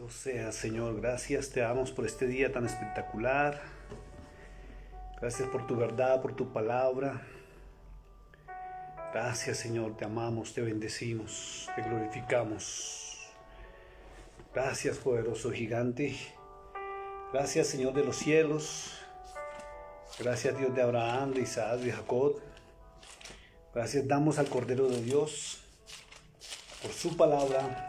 O sea, Señor, gracias te damos por este día tan espectacular. Gracias por tu verdad, por tu palabra. Gracias, Señor, te amamos, te bendecimos, te glorificamos. Gracias, poderoso gigante. Gracias, Señor de los cielos. Gracias, Dios de Abraham, de Isaac, de Jacob. Gracias damos al Cordero de Dios por su palabra,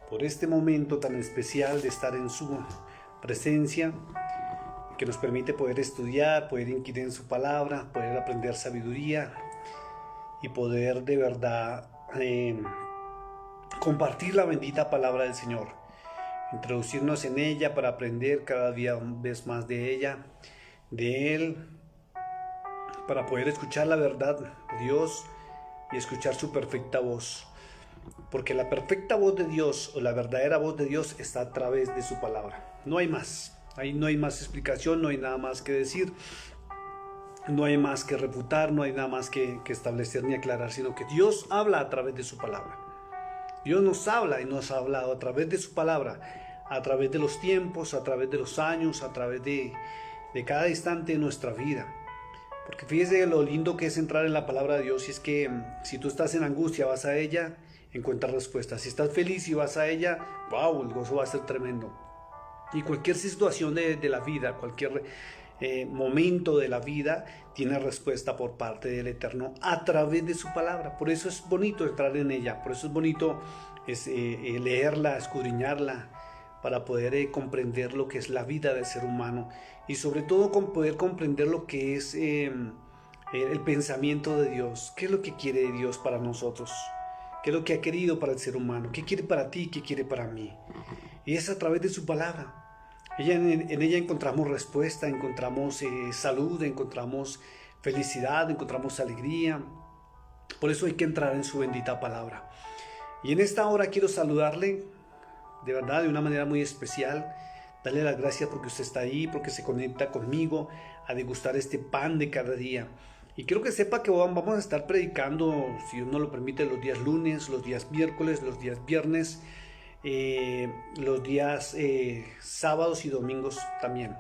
por este momento tan especial de estar en su presencia, que nos permite poder estudiar, poder inquirir en su palabra, poder aprender sabiduría y poder de verdad compartir la bendita palabra del Señor, introducirnos en ella para aprender cada día vez más de ella, de Él, para poder escuchar la verdad de Dios y escuchar su perfecta voz. Porque la perfecta voz de Dios o la verdadera voz de Dios está a través de su palabra. No hay más. Ahí no hay más explicación, no hay nada más que decir, no hay más que refutar, no hay nada más que establecer ni aclarar, sino que Dios habla a través de su palabra. Dios nos habla y nos ha hablado a través de su palabra, a través de los tiempos, a través de los años, a través de cada instante de nuestra vida. Porque fíjese lo lindo que es entrar en la palabra de Dios, y es que si tú estás en angustia, vas a ella, encuentras respuesta. Si estás feliz y vas a ella, wow, el gozo va a ser tremendo. Y cualquier situación de la vida, cualquier momento de la vida, tiene respuesta por parte del Eterno a través de su palabra. Por eso es bonito entrar en ella, por eso es bonito leerla, escudriñarla, para poder comprender lo que es la vida del ser humano y sobre todo poder comprender lo que es el pensamiento de Dios. ¿Qué es lo que quiere Dios para nosotros? ¿Qué es lo que ha querido para el ser humano? ¿Qué quiere para ti? ¿Qué quiere para mí? Y es a través de su palabra. En ella encontramos respuesta, encontramos salud, encontramos felicidad, encontramos alegría. Por eso hay que entrar en su bendita palabra. Y en esta hora quiero saludarle de verdad de una manera muy especial. Darle las gracias porque usted está ahí, porque se conecta conmigo a degustar este pan de cada día. Y quiero que sepa que vamos a estar predicando, si Dios nos lo permite, los días lunes, los días miércoles, los días viernes, los días sábados y domingos también.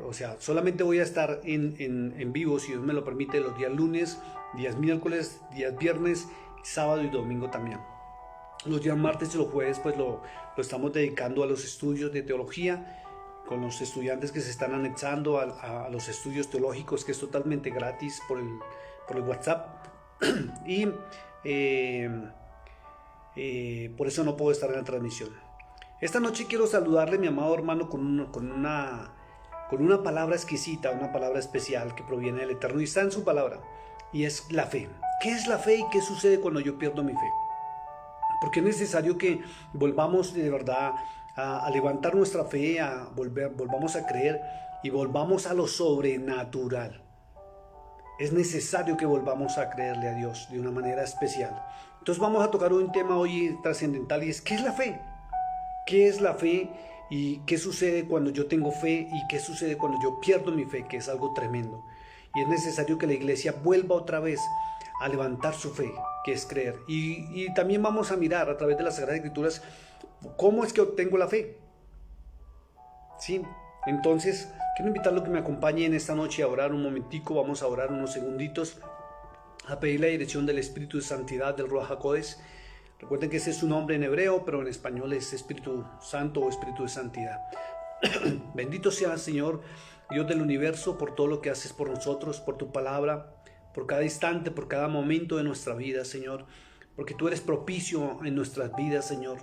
O sea, solamente voy a estar en vivo, si Dios me lo permite, los días lunes, días miércoles, días viernes, sábado y domingo también. Los días martes y los jueves pues lo estamos dedicando a los estudios de teología, con los estudiantes que se están anexando a los estudios teológicos, que es totalmente gratis por el WhatsApp. Y por eso no puedo estar en la transmisión. Esta noche quiero saludarle, mi amado hermano, con una palabra exquisita, una palabra especial que proviene del Eterno y está en su palabra, y es la fe. ¿Qué es la fe y qué sucede cuando yo pierdo mi fe? Porque es necesario que volvamos de verdad a levantar nuestra fe, volvamos a creer y volvamos a lo sobrenatural. Es necesario que volvamos a creerle a Dios de una manera especial. Entonces vamos a tocar un tema hoy trascendental, y es ¿qué es la fe? ¿Qué es la fe? ¿Y qué sucede cuando yo tengo fe? ¿Y qué sucede cuando yo pierdo mi fe? Que es algo tremendo. Y es necesario que la iglesia vuelva otra vez a levantar su fe, que es creer. Y también vamos a mirar a través de las Sagradas Escrituras cómo es que obtengo la fe. ¿Sí? Entonces, quiero invitarlo a que me acompañe en esta noche a orar un momentico. Vamos a orar unos segunditos, a pedir la dirección del Espíritu de Santidad, del Ruach HaKodesh. Recuerden que ese es su nombre en hebreo, pero en español es Espíritu Santo o Espíritu de Santidad. Bendito sea, Señor, Dios del universo, por todo lo que haces por nosotros, por tu palabra, por cada instante, por cada momento de nuestra vida, Señor, porque tú eres propicio en nuestras vidas, Señor,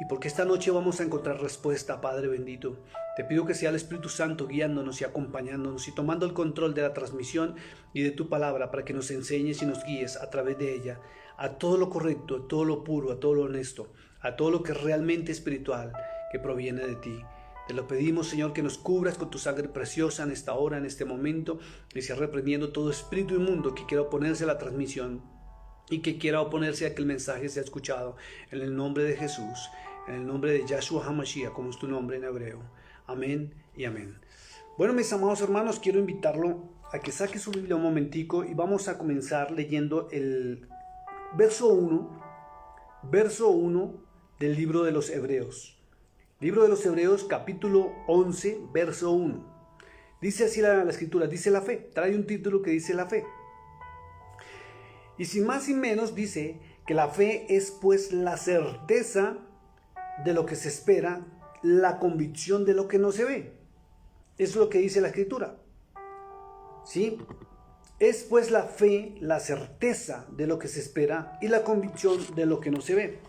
y porque esta noche vamos a encontrar respuesta, Padre bendito. Te pido que sea el Espíritu Santo guiándonos y acompañándonos y tomando el control de la transmisión y de tu palabra, para que nos enseñes y nos guíes a través de ella a todo lo correcto, a todo lo puro, a todo lo honesto, a todo lo que es realmente espiritual, que proviene de ti. Te lo pedimos, Señor, que nos cubras con tu sangre preciosa en esta hora, en este momento, y sea reprendiendo todo espíritu inmundo que quiera oponerse a la transmisión y que quiera oponerse a que el mensaje sea escuchado. En el nombre de Jesús, en el nombre de Yahshua HaMashiach, como es tu nombre en hebreo. Amén y amén. Bueno, mis amados hermanos, quiero invitarlo a que saque su Biblia un momentico y vamos a comenzar leyendo el verso 1 del libro de los Hebreos. Libro de los Hebreos, capítulo 11, verso 1. Dice así la escritura, dice la fe. Trae un título que dice la fe. Y sin más y menos dice que la fe es pues la certeza de lo que se espera, la convicción de lo que no se ve. Eso es lo que dice la escritura. ¿Sí? Es pues la fe, la certeza de lo que se espera y la convicción de lo que no se ve.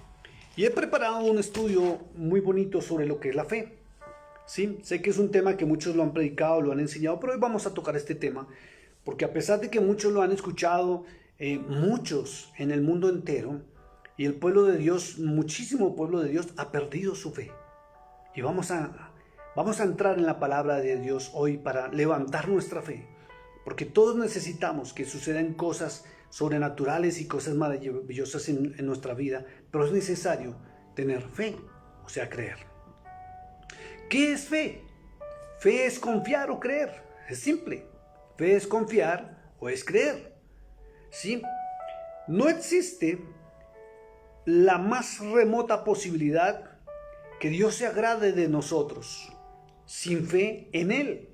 Y he preparado un estudio muy bonito sobre lo que es la fe. ¿Sí? Sé que es un tema que muchos lo han predicado, lo han enseñado, pero hoy vamos a tocar este tema, porque a pesar de que muchos lo han escuchado, muchos en el mundo entero, y el pueblo de Dios, muchísimo pueblo de Dios, ha perdido su fe. Y vamos a entrar en la palabra de Dios hoy para levantar nuestra fe, porque todos necesitamos que sucedan cosas sobrenaturales y cosas maravillosas en nuestra vida, pero es necesario tener fe, o sea, creer. ¿Qué es fe? Fe es confiar o creer, es simple. Fe es confiar o es creer. ¿Sí? No existe la más remota posibilidad que Dios se agrade de nosotros sin fe en Él.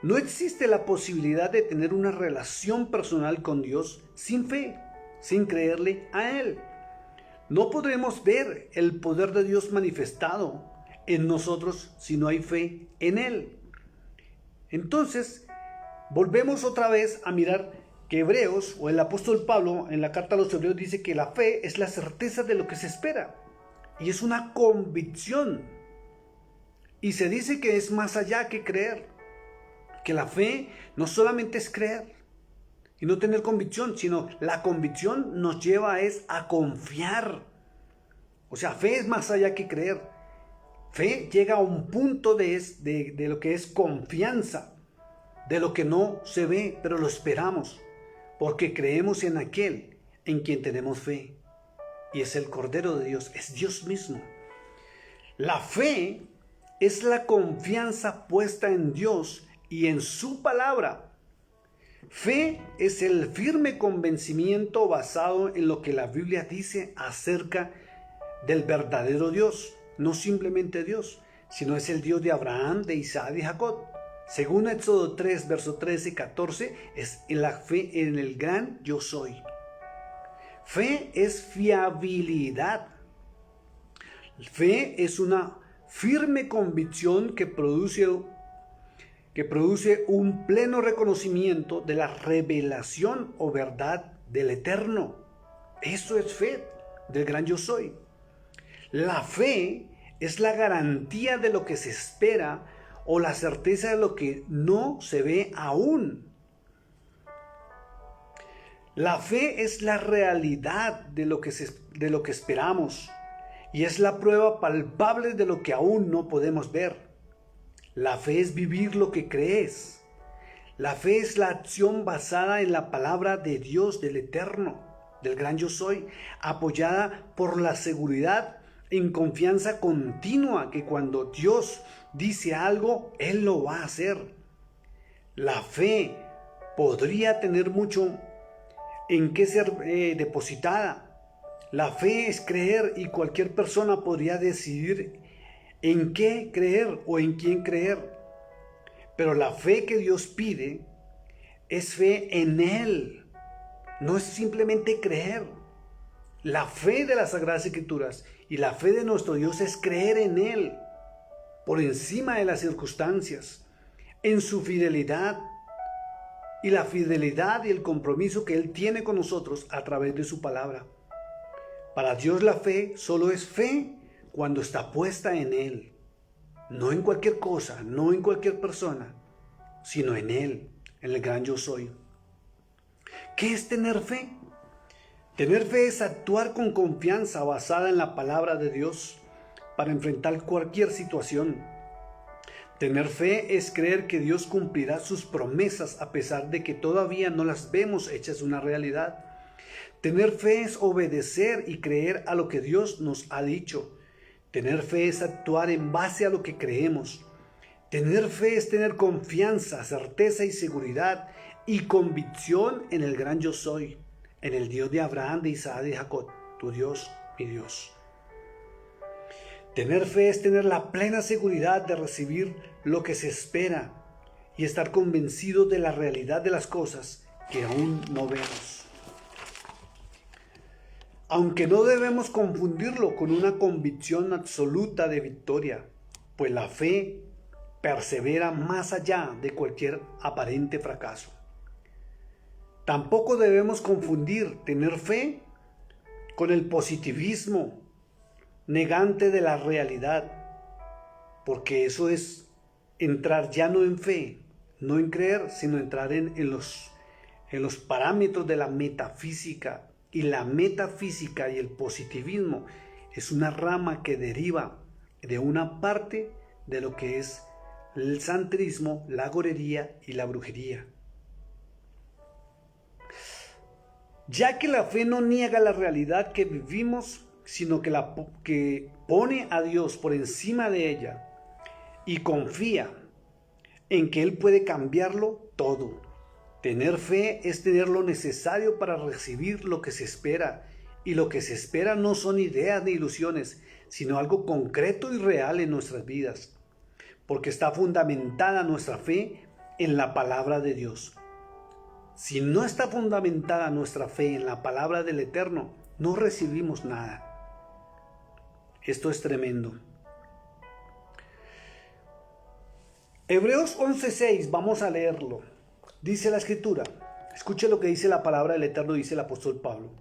No existe la posibilidad de tener una relación personal con Dios sin fe, sin creerle a Él. No podremos ver el poder de Dios manifestado en nosotros si no hay fe en Él. Entonces, volvemos otra vez a mirar que Hebreos, o el apóstol Pablo en la carta a los Hebreos, dice que la fe es la certeza de lo que se espera y es una convicción. Y se dice que es más allá que creer, que la fe no solamente es creer y no tener convicción, sino la convicción nos lleva a confiar. O sea, fe es más allá que creer. Fe llega a un punto de lo que es confianza, de lo que no se ve, pero lo esperamos, porque creemos en aquel en quien tenemos fe, y es el Cordero de Dios, es Dios mismo. La fe es la confianza puesta en Dios y en su palabra. Fe es el firme convencimiento basado en lo que la Biblia dice acerca del verdadero Dios, no simplemente Dios, sino es el Dios de Abraham, de Isaac y Jacob. Según Éxodo 3, verso 13 y 14, es la fe en el gran yo soy. Fe es fiabilidad. Fe es una firme convicción que produce un pleno reconocimiento de la revelación o verdad del Eterno. Eso es fe del gran yo soy. La fe es la garantía de lo que se espera o la certeza de lo que no se ve aún. La fe es la realidad de lo que esperamos y es la prueba palpable de lo que aún no podemos ver. La fe es vivir lo que crees. La fe es la acción basada en la palabra de Dios, del Eterno, del gran yo soy, apoyada por la seguridad en confianza continua que cuando Dios dice algo, Él lo va a hacer. La fe podría tener mucho en qué ser depositada. La fe es creer y cualquier persona podría decidir en qué creer o en quién creer. Pero la fe que Dios pide es fe en Él. No es simplemente creer. La fe de las Sagradas Escrituras y la fe de nuestro Dios es creer en Él por encima de las circunstancias, en su fidelidad y la fidelidad y el compromiso que Él tiene con nosotros a través de su palabra. Para Dios la fe solo es fe cuando está puesta en Él, no en cualquier cosa, no en cualquier persona, sino en Él, en el gran yo soy. ¿Qué es tener fe? Tener fe es actuar con confianza basada en la palabra de Dios para enfrentar cualquier situación. Tener fe es creer que Dios cumplirá sus promesas a pesar de que todavía no las vemos hechas una realidad. Tener fe es obedecer y creer a lo que Dios nos ha dicho. Tener fe es actuar en base a lo que creemos. Tener fe es tener confianza, certeza y seguridad y convicción en el gran yo soy, en el Dios de Abraham, de Isaac y de Jacob, tu Dios, mi Dios. Tener fe es tener la plena seguridad de recibir lo que se espera y estar convencido de la realidad de las cosas que aún no vemos. Aunque no debemos confundirlo con una convicción absoluta de victoria, pues la fe persevera más allá de cualquier aparente fracaso. Tampoco debemos confundir tener fe con el positivismo negante de la realidad, porque eso es entrar ya no en fe, no en creer, sino entrar en los parámetros de la metafísica. Y la metafísica y el positivismo es una rama que deriva de una parte de lo que es el santerismo, la agorería y la brujería. Ya que la fe no niega la realidad que vivimos, sino que pone a Dios por encima de ella y confía en que Él puede cambiarlo todo. Tener fe es tener lo necesario para recibir lo que se espera, y lo que se espera no son ideas ni ilusiones, sino algo concreto y real en nuestras vidas, porque está fundamentada nuestra fe en la palabra de Dios. Si no está fundamentada nuestra fe en la palabra del Eterno, no recibimos nada. Esto es tremendo. Hebreos 11:6, vamos a leerlo. Dice la Escritura, escuche lo que dice la palabra del Eterno, dice el apóstol Pablo.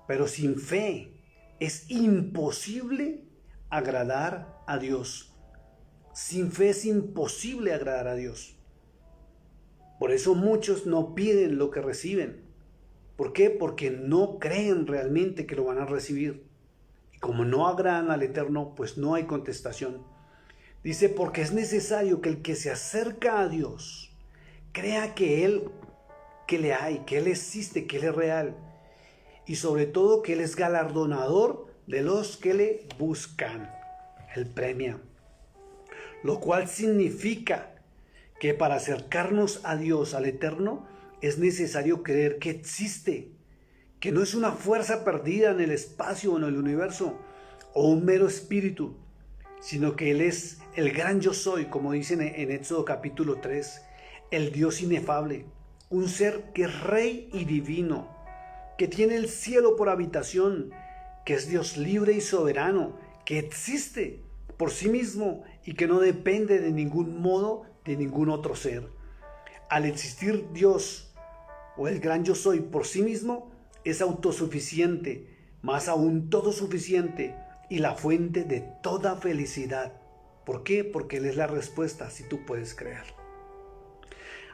Pero sin fe es imposible agradar a Dios. Sin fe es imposible agradar a Dios. Por eso muchos no piden lo que reciben. ¿Por qué? Porque no creen realmente que lo van a recibir. Y como no agradan al Eterno, pues no hay contestación. Dice, porque es necesario que el que se acerca a Dios crea que le hay, que Él existe, que Él es real. Y sobre todo que Él es galardonador de los que le buscan. Él premia. Lo cual significa que para acercarnos a Dios, al Eterno, es necesario creer que existe, que no es una fuerza perdida en el espacio o en el universo, o un mero espíritu, sino que Él es el gran yo soy, como dicen en Éxodo capítulo 3, el Dios inefable, un ser que es rey y divino, que tiene el cielo por habitación, que es Dios libre y soberano, que existe por sí mismo y que no depende de ningún modo de ningún otro ser. Al existir Dios o el gran yo soy por sí mismo, es autosuficiente, más aún todo suficiente y la fuente de toda felicidad. ¿Por qué? Porque Él es la respuesta, si tú puedes creer.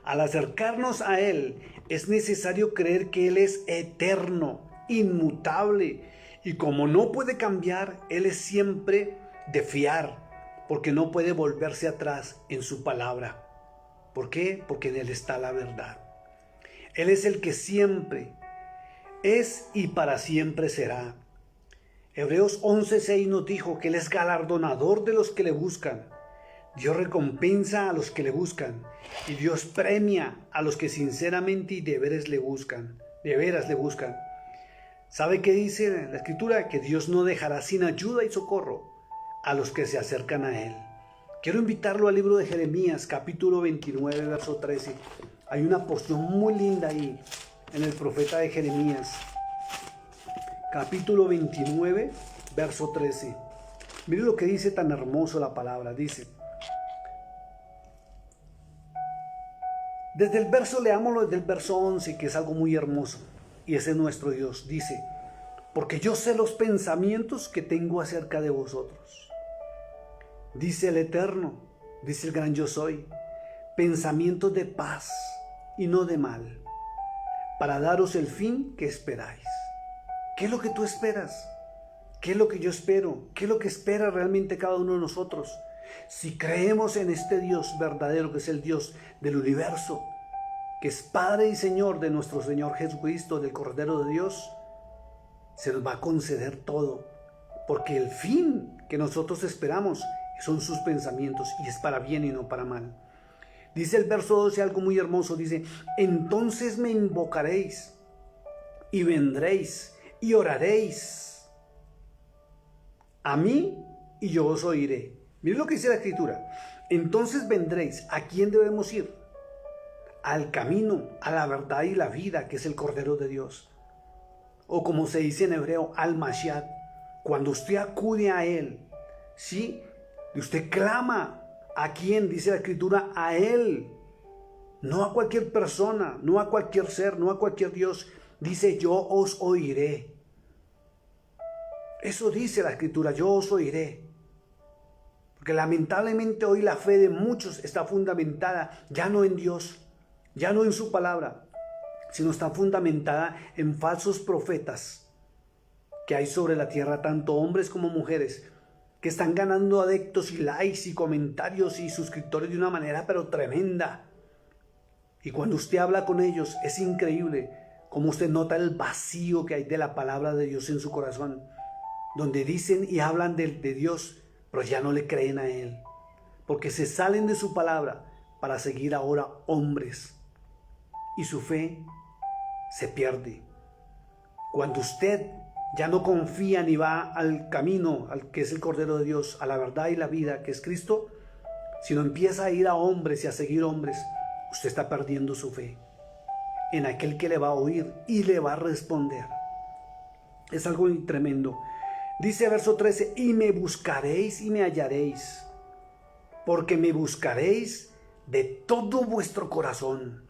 Al acercarnos a Él, es necesario creer que Él es eterno, inmutable, y como no puede cambiar, Él es siempre de fiar, porque no puede volverse atrás en su palabra. ¿Por qué? Porque en Él está la verdad. Él es el que siempre es y para siempre será. Hebreos 11:6 nos dijo que Él es galardonador de los que le buscan. Dios recompensa a los que le buscan y Dios premia a los que sinceramente y de veras le buscan. ¿Sabe qué dice la Escritura? Que Dios no dejará sin ayuda y socorro a los que se acercan a Él. Quiero invitarlo al libro de Jeremías, capítulo 29, verso 13. Hay una porción muy linda ahí en el profeta de Jeremías, capítulo 29, verso 13. Mire lo que dice tan hermoso la palabra. Dice, leámoslo desde el verso 11, que es algo muy hermoso, y ese es nuestro Dios. Dice, porque yo sé los pensamientos que tengo acerca de vosotros, dice el Eterno, dice el gran yo soy, pensamientos de paz y no de mal, para daros el fin que esperáis. ¿Qué es lo que tú esperas? ¿Qué es lo que yo espero? ¿Qué es lo que espera realmente cada uno de nosotros? Si creemos en este Dios verdadero, que es el Dios del universo, que es Padre y Señor de nuestro Señor Jesucristo, del Cordero de Dios, se nos va a conceder todo, porque el fin que nosotros esperamos son sus pensamientos, y es para bien y no para mal. Dice el verso 12 algo muy hermoso, dice, entonces me invocaréis, y vendréis, y oraréis a mí, y yo os oiré. Miren lo que dice la Escritura. Entonces vendréis. ¿A quién debemos ir? Al camino, a la verdad y la vida, que es el Cordero de Dios. O como se dice en hebreo, al Mashiach. Cuando usted acude a Él, ¿sí? Y usted clama. ¿A quién? Dice la Escritura, a Él. No a cualquier persona, no a cualquier ser, no a cualquier Dios. Dice, yo os oiré. Eso dice la Escritura, yo os oiré. Porque lamentablemente hoy la fe de muchos está fundamentada ya no en Dios, ya no en su palabra, sino está fundamentada en falsos profetas que hay sobre la tierra, tanto hombres como mujeres, que están ganando adeptos y likes y comentarios y suscriptores de una manera pero tremenda. Y cuando usted habla con ellos, es increíble cómo usted nota el vacío que hay de la palabra de Dios en su corazón, donde dicen y hablan de Dios, pero ya no le creen a Él, porque se salen de su palabra para seguir ahora hombres, y su fe se pierde. Cuando usted ya no confía ni va al camino, al que es el Cordero de Dios, a la verdad y la vida, que es Cristo, sino empieza a ir a hombres y a seguir hombres, usted está perdiendo su fe en aquel que le va a oír y le va a responder. Es algo tremendo. Dice verso 13, y me buscaréis y me hallaréis, porque me buscaréis de todo vuestro corazón,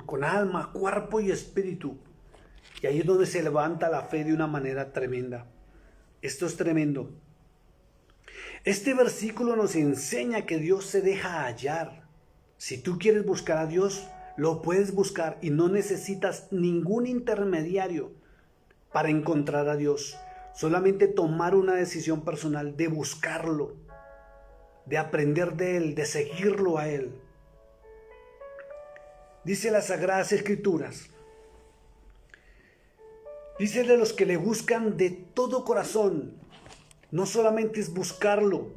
con alma, cuerpo y espíritu. Y ahí es donde se levanta la fe de una manera tremenda. Esto es tremendo. Este versículo nos enseña que Dios se deja hallar. Si tú quieres buscar a Dios, lo puedes buscar y no necesitas ningún intermediario para encontrar a Dios. Solamente tomar una decisión personal de buscarlo, de aprender de Él, de seguirlo a Él. Dice las Sagradas Escrituras, dice de los que le buscan de todo corazón. No solamente es buscarlo,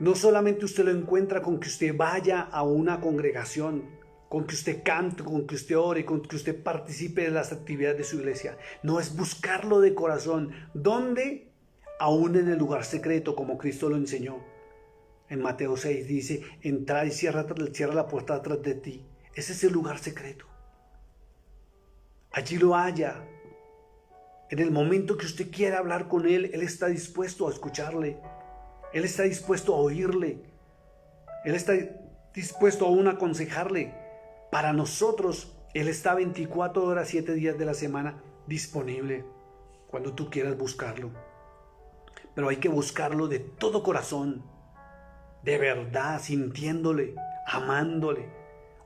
no solamente usted lo encuentra con que usted vaya a una congregación, con que usted cante, con que usted ore, con que usted participe de las actividades de su iglesia. No, es buscarlo de corazón. ¿Dónde? Aún en el lugar secreto, como Cristo lo enseñó. En Mateo 6 dice, entra y cierra la puerta atrás de ti. Ese es el lugar secreto. Allí lo halla. En el momento que usted quiera hablar con Él, Él está dispuesto a escucharle. Él está dispuesto a oírle. Él está dispuesto aún a aconsejarle. Para nosotros, Él está 24 horas, 7 días de la semana disponible cuando tú quieras buscarlo. Pero hay que buscarlo de todo corazón, de verdad, sintiéndole, amándole,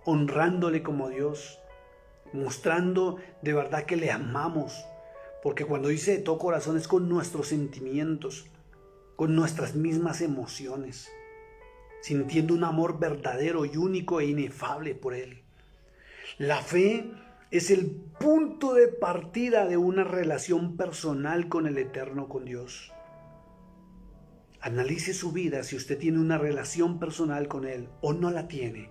honrándole como Dios, mostrando de verdad que le amamos. Porque cuando dice de todo corazón es con nuestros sentimientos, con nuestras mismas emociones, sintiendo un amor verdadero y único e inefable por Él. La fe es el punto de partida de una relación personal con el Eterno, con Dios. Analice su vida si usted tiene una relación personal con Él o no la tiene.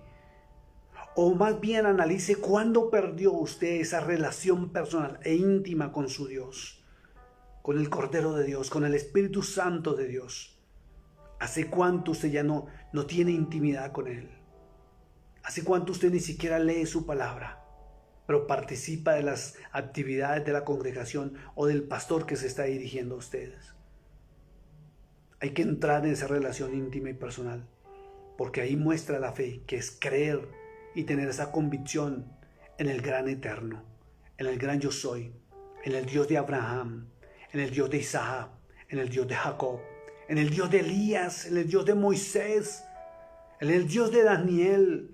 O más bien analice cuándo perdió usted esa relación personal e íntima con su Dios, con el Cordero de Dios, con el Espíritu Santo de Dios. ¿Hace cuánto usted ya no tiene intimidad con Él? ¿Hace cuánto usted ni siquiera lee su palabra, pero participa de las actividades de la congregación o del pastor que se está dirigiendo a ustedes? Hay que entrar en esa relación íntima y personal, porque ahí muestra la fe, que es creer y tener esa convicción en el gran Eterno, en el gran Yo Soy, en el Dios de Abraham, en el Dios de Isaac, en el Dios de Jacob, en el Dios de Elías, en el Dios de Moisés, en el Dios de Daniel,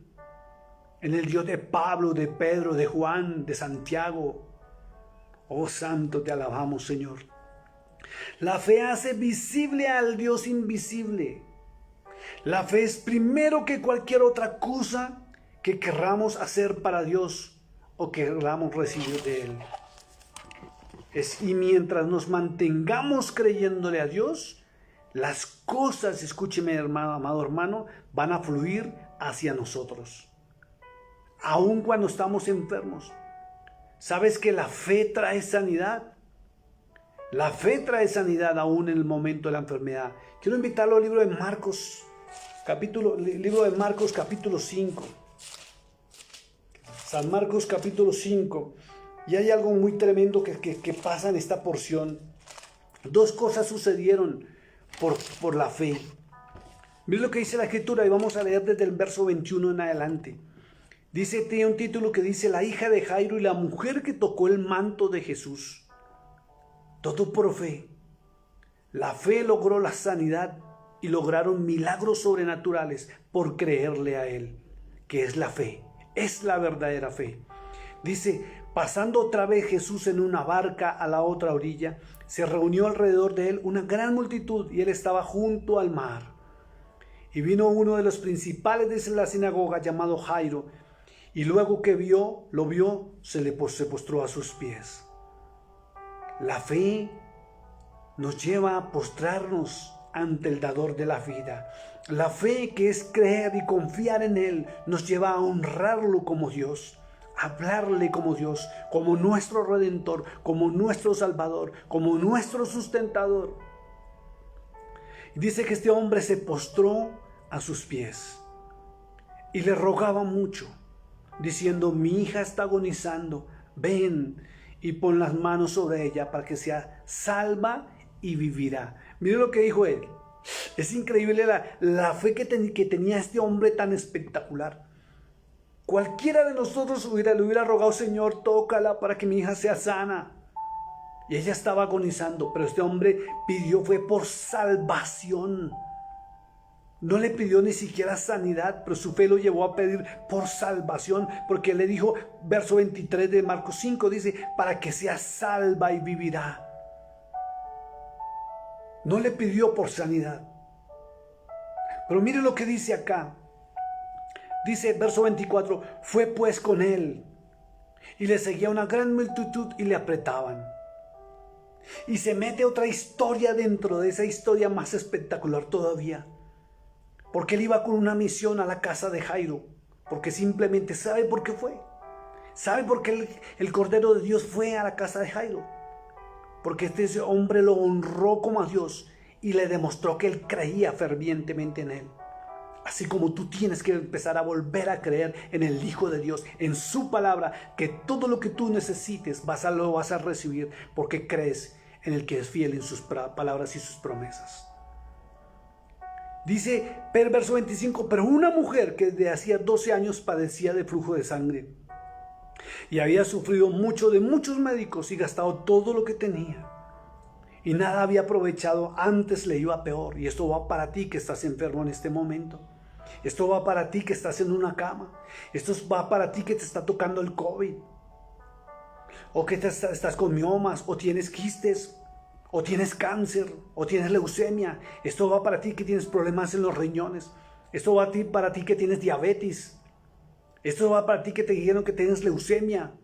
en el Dios de Pablo, de Pedro, de Juan, de Santiago. Oh Santo, te alabamos, Señor. La fe hace visible al Dios invisible. La fe es primero que cualquier otra cosa que querramos hacer para Dios o que querramos recibir de Él. Y mientras nos mantengamos creyéndole a Dios, las cosas, escúcheme hermano, amado hermano, van a fluir hacia nosotros. Aun cuando estamos enfermos. ¿Sabes que la fe trae sanidad? La fe trae sanidad aún en el momento de la enfermedad. Quiero invitarlo al libro de Marcos, capítulo 5. San Marcos capítulo 5. Y hay algo muy tremendo que pasa en esta porción. Dos cosas sucedieron por la fe. Miren lo que dice la Escritura y vamos a leer desde el verso 21 en adelante. Dice, tiene un título que dice, la hija de Jairo y la mujer que tocó el manto de Jesús. Todo por fe. La fe logró la sanidad y lograron milagros sobrenaturales por creerle a Él, que es la fe, es la verdadera fe. Dice, pasando otra vez Jesús en una barca a la otra orilla, se reunió alrededor de Él una gran multitud y Él estaba junto al mar. Y vino uno de los principales de la sinagoga llamado Jairo, y luego que lo vio, se postró a sus pies. La fe nos lleva a postrarnos ante el dador de la vida. La fe, que es creer y confiar en Él, nos lleva a honrarlo como Dios, a hablarle como Dios, como nuestro Redentor, como nuestro Salvador, como nuestro sustentador. Dice que este hombre se postró a sus pies y le rogaba mucho, diciendo, mi hija está agonizando, ven y pon las manos sobre ella para que sea salva y vivirá. Mire lo que dijo él. Es increíble la fe que tenía este hombre tan espectacular. Cualquiera de nosotros le hubiera rogado, Señor, tócala para que mi hija sea sana. Y ella estaba agonizando, pero este hombre fue por salvación. No le pidió ni siquiera sanidad, pero su fe lo llevó a pedir por salvación, porque le dijo, verso 23 de Marcos 5, dice, para que sea salva y vivirá. No le pidió por sanidad. Pero mire lo que dice acá. Dice, verso 24, fue pues con él, y le seguía una gran multitud y le apretaban. Y se mete otra historia dentro de esa historia más espectacular todavía. Porque él iba con una misión a la casa de Jairo. Porque simplemente sabe por qué fue. Sabe por qué el Cordero de Dios fue a la casa de Jairo. Porque este hombre lo honró como a Dios y le demostró que él creía fervientemente en él. Así como tú tienes que empezar a volver a creer en el Hijo de Dios, en su palabra, que todo lo que tú necesites lo vas a recibir porque crees en el que es fiel en sus palabras y sus promesas. Dice el verso 25, pero una mujer que desde hacía 12 años padecía de flujo de sangre y había sufrido mucho de muchos médicos y gastado todo lo que tenía y nada había aprovechado, antes le iba peor. Y esto va para ti que estás enfermo en este momento. Esto va para ti que estás en una cama. Esto va para ti que te está tocando el COVID, o que estás con miomas, o tienes quistes, o tienes cáncer, o tienes leucemia. Esto va para ti que tienes problemas en los riñones. Esto va para ti que tienes diabetes. Esto va para ti que te dijeron que tienes leucemia.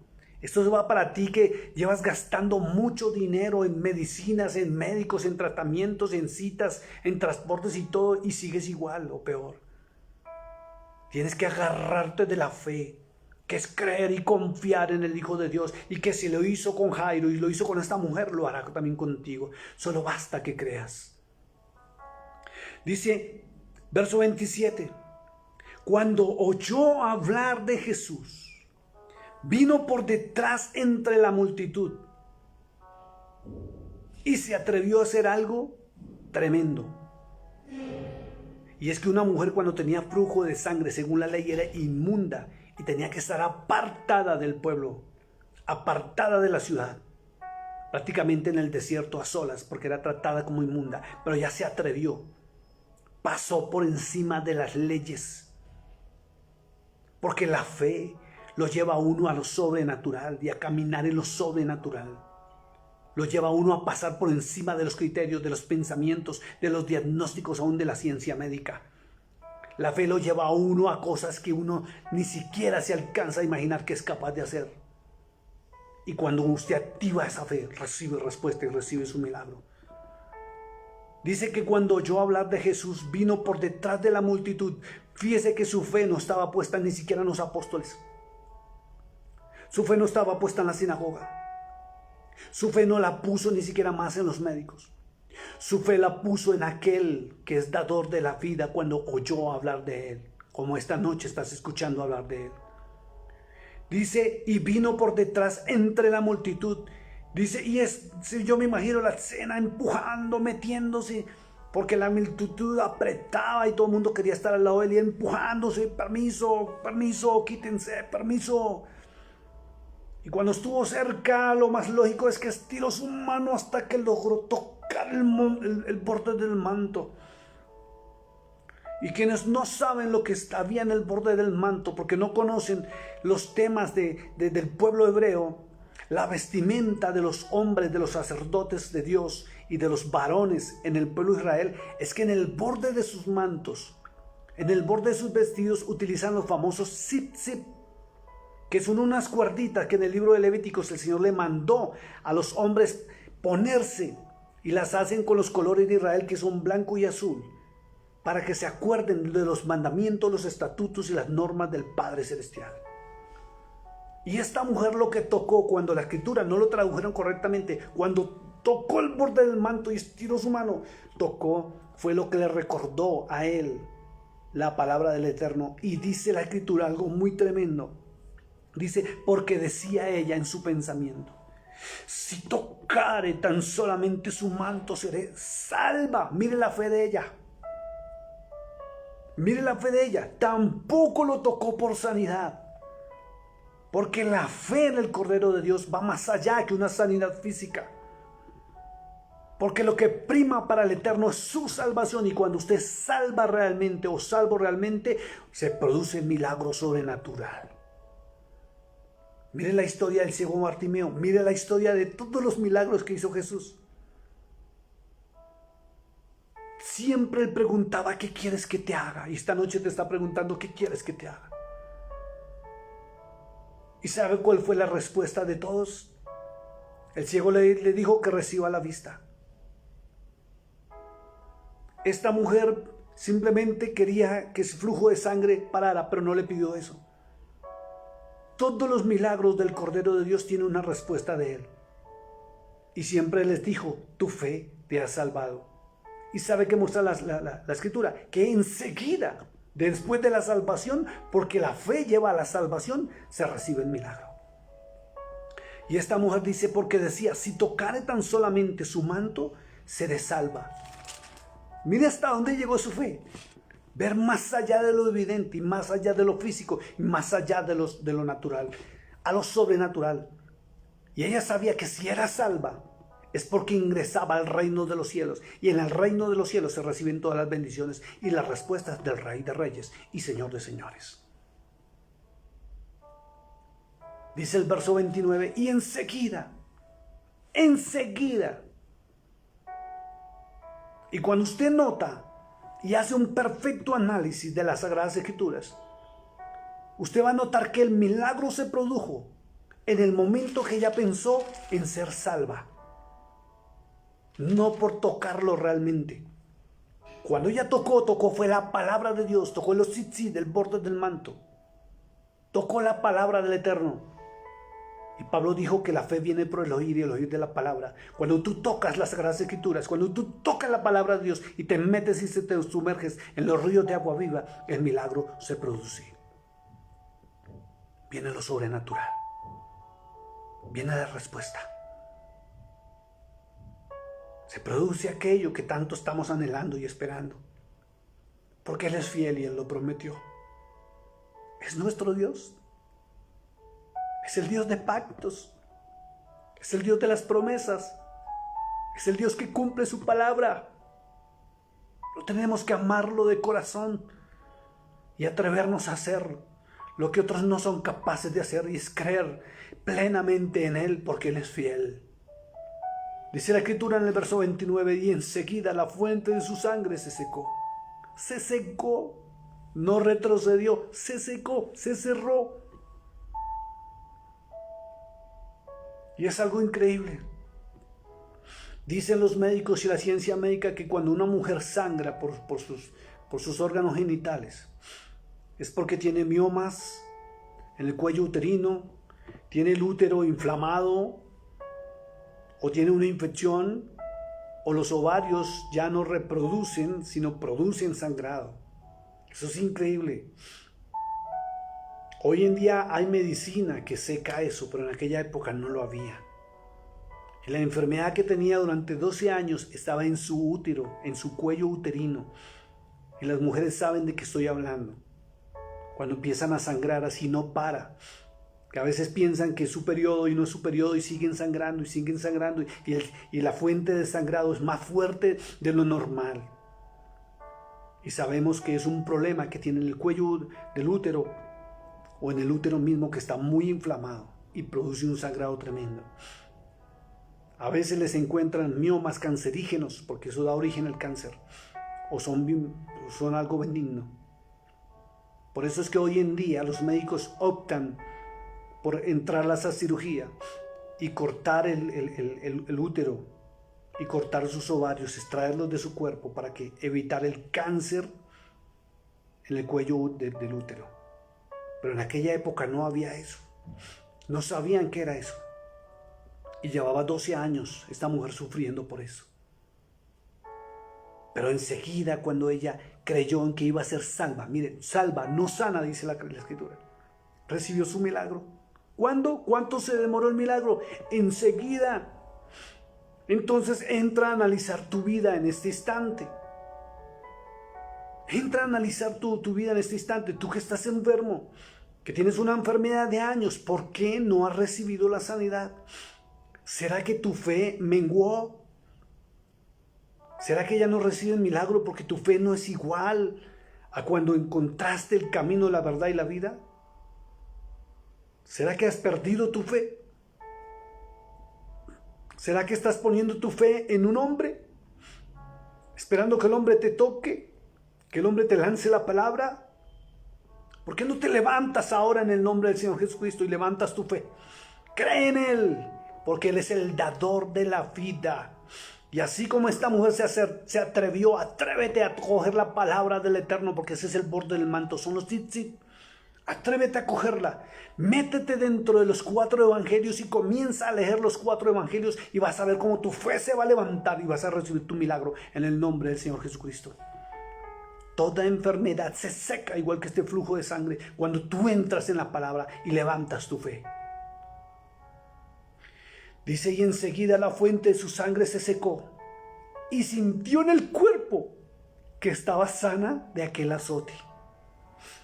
Esto va para ti que llevas gastando mucho dinero en medicinas, en médicos, en tratamientos, en citas, en transportes y todo, y sigues igual o peor. Tienes que agarrarte de la fe, que es creer y confiar en el Hijo de Dios, y que si lo hizo con Jairo y lo hizo con esta mujer, lo hará también contigo. Solo basta que creas. Dice, verso 27, cuando oyó hablar de Jesús, vino por detrás entre la multitud y se atrevió a hacer algo tremendo. Y es que una mujer, cuando tenía flujo de sangre, según la ley, era inmunda y tenía que estar apartada del pueblo, apartada de la ciudad, prácticamente en el desierto a solas, porque era tratada como inmunda. Pero ya se atrevió, pasó por encima de las leyes, porque la fe lo lleva a uno a lo sobrenatural y a caminar en lo sobrenatural. Lo lleva a uno a pasar por encima de los criterios, de los pensamientos, de los diagnósticos, aún de la ciencia médica. La fe lo lleva a uno a cosas que uno ni siquiera se alcanza a imaginar que es capaz de hacer. Y cuando usted activa esa fe, recibe respuesta y recibe su milagro. Dice que cuando oyó hablar de Jesús, vino por detrás de la multitud. Fíjese que su fe no estaba puesta ni siquiera en los apóstoles. Su fe no estaba puesta en la sinagoga. Su fe no la puso ni siquiera más en los médicos. Su fe la puso en aquel que es dador de la vida cuando oyó hablar de él, como esta noche estás escuchando hablar de él. Dice, y vino por detrás entre la multitud. Dice, yo me imagino la escena empujando, metiéndose, porque la multitud apretaba y todo el mundo quería estar al lado de él y empujándose, permiso, permiso, quítense, permiso. Y cuando estuvo cerca, lo más lógico es que estiró su mano hasta que logró tocar el borde del manto. Y quienes no saben lo que había en el borde del manto, porque no conocen los temas del pueblo hebreo, la vestimenta de los hombres, de los sacerdotes de Dios y de los varones en el pueblo de Israel, es que en el borde de sus mantos, en el borde de sus vestidos, utilizan los famosos tzitzit, que son unas cuerditas que en el libro de Levíticos el Señor le mandó a los hombres ponerse, y las hacen con los colores de Israel, que son blanco y azul, para que se acuerden de los mandamientos, los estatutos y las normas del Padre Celestial. Y esta mujer lo que tocó, cuando la escritura no lo tradujeron correctamente, cuando tocó el borde del manto y estiró su mano, tocó, fue lo que le recordó a él la palabra del Eterno. Y dice la escritura algo muy tremendo. Dice, porque decía ella en su pensamiento, si tocare tan solamente su manto, seré salva. Mire la fe de ella. Mire la fe de ella. Tampoco lo tocó por sanidad. Porque la fe en el Cordero de Dios va más allá que una sanidad física. Porque lo que prima para el Eterno es su salvación. Y cuando usted salva realmente o salvo realmente, se produce milagro sobrenatural. Mire la historia del ciego Bartimeo. Mire la historia de todos los milagros que hizo Jesús. Siempre él preguntaba, ¿qué quieres que te haga? Y esta noche te está preguntando, ¿qué quieres que te haga? ¿Y sabe cuál fue la respuesta de todos? El ciego le dijo que reciba la vista. Esta mujer simplemente quería que su flujo de sangre parara, pero no le pidió eso. Todos los milagros del Cordero de Dios tienen una respuesta de él. Y siempre les dijo, tu fe te ha salvado. Y sabe que muestra la escritura, que enseguida, después de la salvación, porque la fe lleva a la salvación, se recibe el milagro. Y esta mujer dice, porque decía, si tocare tan solamente su manto, seré salva. Mire hasta dónde llegó su fe. Ver más allá de lo evidente y más allá de lo físico y más allá de lo natural, a lo sobrenatural. Y ella sabía que si era salva es porque ingresaba al reino de los cielos. Y en el reino de los cielos se reciben todas las bendiciones y las respuestas del Rey de Reyes y Señor de Señores. Dice el verso 29, y enseguida. Y cuando usted nota y hace un perfecto análisis de las Sagradas Escrituras, usted va a notar que el milagro se produjo en el momento que ella pensó en ser salva, no por tocarlo realmente. Cuando ella tocó fue la palabra de Dios, tocó los tzitzit del borde del manto, tocó la palabra del Eterno. Y Pablo dijo que la fe viene por el oír y el oír de la palabra. Cuando tú tocas las Sagradas Escrituras, cuando tú tocas la palabra de Dios y te metes y te sumerges en los ríos de agua viva, el milagro se produce. Viene lo sobrenatural. Viene la respuesta. Se produce aquello que tanto estamos anhelando y esperando. Porque Él es fiel y Él lo prometió. Es nuestro Dios. Es el Dios de pactos. Es el Dios de las promesas. Es el Dios que cumple su palabra. Pero tenemos que amarlo de corazón y atrevernos a hacer lo que otros no son capaces de hacer, y es creer plenamente en Él porque Él es fiel. Dice la Escritura en el verso 29, y enseguida la fuente de su sangre se secó. Se secó, no retrocedió, se secó, se cerró. Y es algo increíble. Dicen los médicos y la ciencia médica que cuando una mujer sangra por sus órganos genitales, es porque tiene miomas en el cuello uterino, tiene el útero inflamado, o tiene una infección, o los ovarios ya no reproducen, sino producen sangrado. Eso es increíble. Hoy en día hay medicina que seca eso, pero en aquella época no lo había. Y la enfermedad que tenía durante 12 años estaba en su útero, en su cuello uterino. Y las mujeres saben de qué estoy hablando. Cuando empiezan a sangrar así no para. Que a veces piensan que es su periodo y no es su periodo y siguen sangrando y siguen sangrando. Y la fuente de sangrado es más fuerte de lo normal. Y sabemos que es un problema que tiene en el cuello del útero o en el útero mismo, que está muy inflamado y produce un sangrado tremendo. A veces les encuentran miomas cancerígenos, porque eso da origen al cáncer, o son algo benigno. Por eso es que hoy en día los médicos optan por entrar a esa cirugía y cortar el útero y cortar sus ovarios, extraerlos de su cuerpo para evitar el cáncer en el cuello del útero. Pero en aquella época no había eso. No sabían qué era eso. Y llevaba 12 años esta mujer sufriendo por eso. Pero enseguida, cuando ella creyó en que iba a ser salva, miren, salva, no sana, dice la Escritura, recibió su milagro. ¿Cuándo? ¿Cuánto se demoró el milagro? Enseguida. Entonces entra a analizar tu vida en este instante. Entra a analizar tu vida en este instante. Tú que estás enfermo, que tienes una enfermedad de años, ¿por qué no has recibido la sanidad? ¿Será que tu fe menguó? ¿Será que ya no recibes milagro porque tu fe no es igual a cuando encontraste el camino, la verdad y la vida? ¿Será que has perdido tu fe? ¿Será que estás poniendo tu fe en un hombre? Esperando que el hombre te toque, que el hombre te lance la palabra. ¿Por qué no te levantas ahora en el nombre del Señor Jesucristo y levantas tu fe? Cree en Él, porque Él es el dador de la vida. Y así como esta mujer se atrevió, atrévete a coger la palabra del Eterno, porque ese es el borde del manto, son los tzitzit. Atrévete a cogerla, métete dentro de los 4 evangelios y comienza a leer los 4 evangelios y vas a ver cómo tu fe se va a levantar y vas a recibir tu milagro en el nombre del Señor Jesucristo. Toda enfermedad se seca igual que este flujo de sangre cuando tú entras en la palabra y levantas tu fe. Dice, y enseguida la fuente de su sangre se secó y sintió en el cuerpo que estaba sana de aquel azote.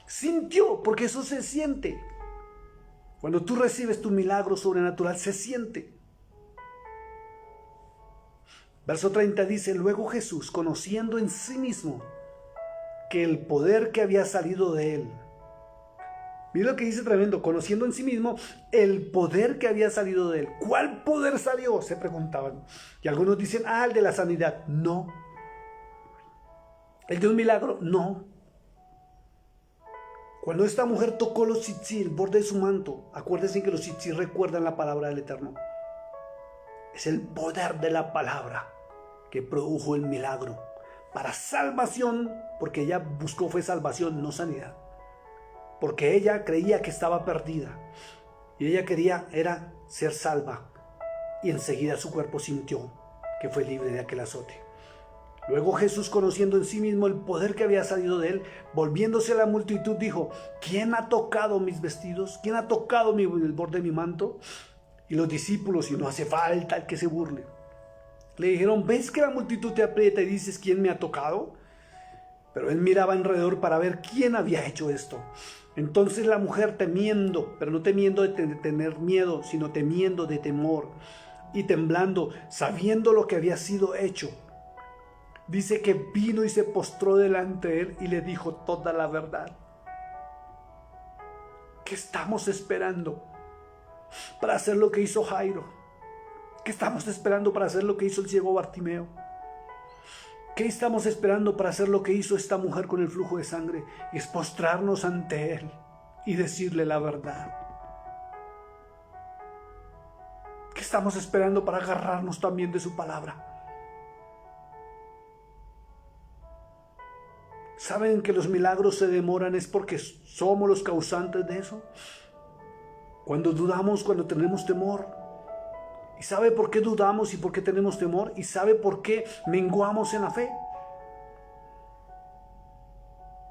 Sintió, porque eso se siente. Cuando tú recibes tu milagro sobrenatural, se siente. Verso 30 dice, luego Jesús, conociendo en sí mismo que el poder que había salido de él, mira lo que dice tremendo, conociendo en sí mismo el poder que había salido de él. ¿Cuál poder salió?, se preguntaban. Y algunos dicen, el de la sanidad. No. ¿El de un milagro? No. Cuando esta mujer tocó los tzitzit, el borde de su manto, acuérdense que los tzitzit recuerdan la palabra del Eterno. Es el poder de la palabra que produjo el milagro para salvación, porque ella buscó fue salvación, no sanidad. Porque ella creía que estaba perdida y ella quería era ser salva, y enseguida su cuerpo sintió que fue libre de aquel azote. Luego Jesús, conociendo en sí mismo el poder que había salido de él, volviéndose a la multitud, dijo, ¿quién ha tocado mis vestidos? ¿Quién ha tocado el borde de mi manto? Y los discípulos, y no hace falta el que se burle, le dijeron, ¿ves que la multitud te aprieta y dices, ¿quién me ha tocado? Pero él miraba alrededor para ver quién había hecho esto. Entonces la mujer, temiendo, pero no temiendo de tener miedo, sino temiendo de temor y temblando, sabiendo lo que había sido hecho, dice que vino y se postró delante de él y le dijo toda la verdad. ¿Qué estamos esperando para hacer lo que hizo Jairo? ¿Qué estamos esperando para hacer lo que hizo el ciego Bartimeo? ¿Qué estamos esperando para hacer lo que hizo esta mujer con el flujo de sangre? Es postrarnos ante él y decirle la verdad. ¿Qué estamos esperando para agarrarnos también de su palabra? ¿Saben que los milagros se demoran es porque somos los causantes de eso? Cuando dudamos, cuando tenemos temor ¿Y sabe por qué dudamos y por qué tenemos temor? ¿Y sabe por qué menguamos en la fe?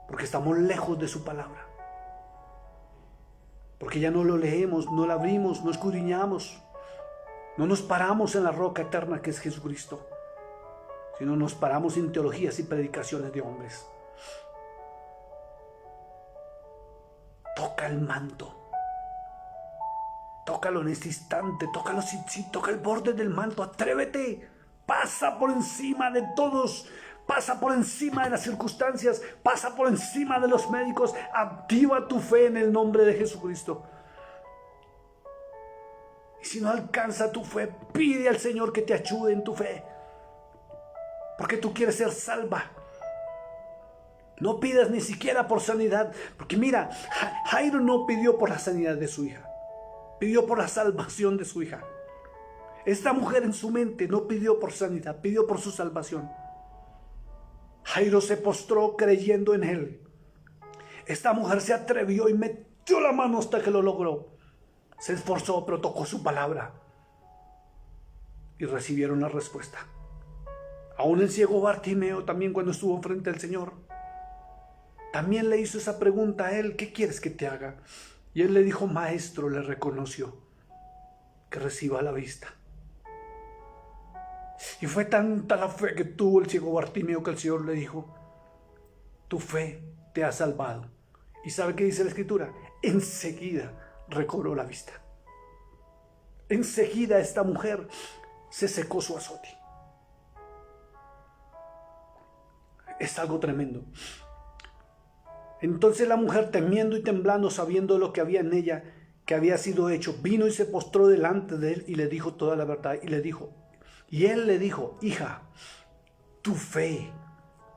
Porque estamos lejos de su palabra. Porque ya no lo leemos, no la abrimos, no escudriñamos. No nos paramos en la roca eterna que es Jesucristo, sino nos paramos en teologías y predicaciones de hombres. Toca el manto. Tócalo en este instante, tócalo, si toca el borde del manto, atrévete, pasa por encima de todos, pasa por encima de las circunstancias, pasa por encima de los médicos, activa tu fe en el nombre de Jesucristo. Y si no alcanza tu fe, pide al Señor que te ayude en tu fe, porque tú quieres ser salva. No pidas ni siquiera por sanidad, porque mira, Jairo no pidió por la sanidad de su hija, pidió por la salvación de su hija. Esta mujer en su mente no pidió por sanidad, pidió por su salvación. Jairo se postró creyendo en él. Esta mujer se atrevió y metió la mano hasta que lo logró. Se esforzó, pero tocó su palabra y recibieron la respuesta. Aún el ciego Bartimeo, también cuando estuvo frente al Señor, también le hizo esa pregunta a él: ¿qué quieres que te haga? Y él le dijo: Maestro, le reconoció, que reciba la vista. Y fue tanta la fe que tuvo el ciego Bartimeo que el Señor le dijo: tu fe te ha salvado. ¿Y sabe qué dice la Escritura? Enseguida recobró la vista. Enseguida esta mujer se secó su azote. Es algo tremendo. Entonces la mujer, temiendo y temblando, sabiendo lo que había en ella, que había sido hecho, vino y se postró delante de él y le dijo toda la verdad. Y él le dijo: hija, tu fe